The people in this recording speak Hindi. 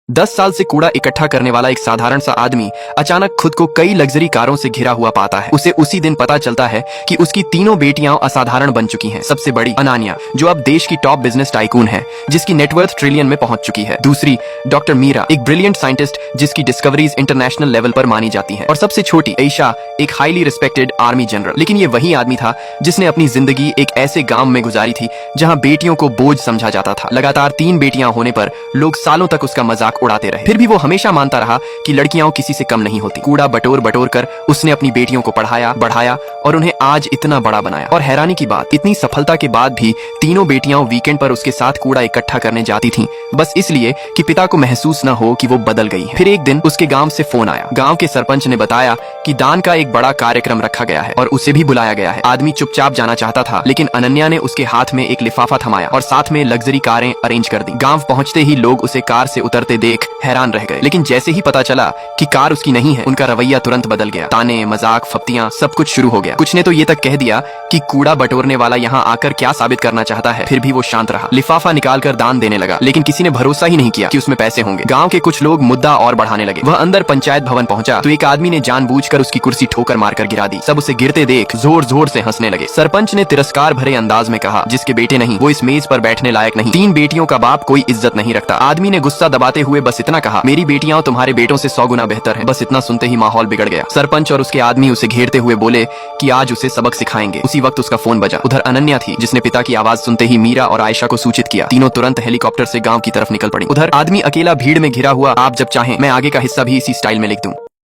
10 साल से कूड़ा इकट्ठा करने वाला एक साधारण सा आदमी अचानक खुद को कई लग्जरी कारों से घिरा हुआ पाता है। उसे उसी दिन पता चलता है कि उसकी तीनों बेटियां असाधारण बन चुकी हैं। सबसे बड़ी अनान्या, जो अब देश की टॉप बिजनेस टाइकून है, जिसकी नेटवर्थ ट्रिलियन में पहुंच चुकी है। दूसरी डॉक्टर मीरा, एक ब्रिलियंट साइंटिस्ट जिसकी डिस्कवरीज इंटरनेशनल लेवल पर मानी जाती हैं। और सबसे छोटी ईशा, एक हाईली रिस्पेक्टेड आर्मी जनरल। लेकिन ये वही आदमी था जिसने अपनी जिंदगी एक ऐसे गांव में गुजारी थी जहां बेटियों को बोझ समझा जाता था। लगातार 3 बेटियां होने पर लोग सालों तक उसका मजाक उड़ाते रहे, फिर भी वो हमेशा मानता रहा कि लड़कियां किसी से कम नहीं होती। कूड़ा बटोर बटोर कर उसने अपनी बेटियों को पढ़ाया, बढ़ाया और उन्हें आज इतना बड़ा बनाया। और हैरानी की बात, इतनी सफलता के बाद भी तीनों बेटियां वीकेंड पर उसके साथ कूड़ा इकट्ठा करने जाती थीं, बस इसलिए कि पिता को महसूस न हो कि वो बदल गई है। फिर एक दिन उसके गांव से फोन आया। गांव के सरपंच ने बताया कि दान का एक बड़ा कार्यक्रम रखा गया है और उसे भी बुलाया गया है। आदमी चुपचाप जाना चाहता था, लेकिन अनन्या ने उसके हाथ में एक लिफाफा थमाया और साथ में लग्जरी कारें अरेंज कर दी। गांव पहुंचते ही लोग उसे कार से उतरते देख हैरान रह गए, लेकिन जैसे ही पता चला कि कार उसकी नहीं है, उनका रवैया तुरंत बदल गया। ताने, मजाक, फप्तियां, सब कुछ शुरू हो गया। कुछ ने तो ये तक कह दिया कि कूड़ा बटोरने वाला यहाँ आकर क्या साबित करना चाहता है। फिर भी वो शांत रहा, लिफाफा निकालकर दान देने लगा, लेकिन किसी ने भरोसा ही नहीं किया कि उसमें पैसे होंगे। गांव के कुछ लोग मुद्दा और बढ़ाने लगे। वह अंदर पंचायत भवन पहुंचा तो एक आदमी ने जानबूझकर उसकी कुर्सी ठोकर मारकर गिरा दी। सब उसे गिरते देख जोर जोर से हंसने लगे। सरपंच ने तिरस्कार भरे अंदाज में कहा, जिसके बेटे नहीं वो इस मेज पर बैठने लायक नहीं। 3 बेटियों का बाप कोई इज्जत नहीं रखता। आदमी ने गुस्सा दबाते हुए बस इतना कहा, मेरी बेटियां तुम्हारे बेटों से 100 गुना बेहतर हैं। बस इतना सुनते ही माहौल बिगड़ गया। सरपंच और उसके आदमी उसे घेरते हुए बोले कि आज उसे सबक सिखाएंगे। उसी वक्त उसका फोन बजा। उधर अनन्या थी, जिसने पिता की आवाज सुनते ही मीरा और आयशा को सूचित किया। तीनों तुरंत हेलीकॉप्टर से गांव की तरफ निकल पड़ी। उधर आदमी अकेला भीड़ में घिरा हुआ, आप जब चाहें मैं आगे का हिस्सा भी इसी स्टाइल में लिख दूं।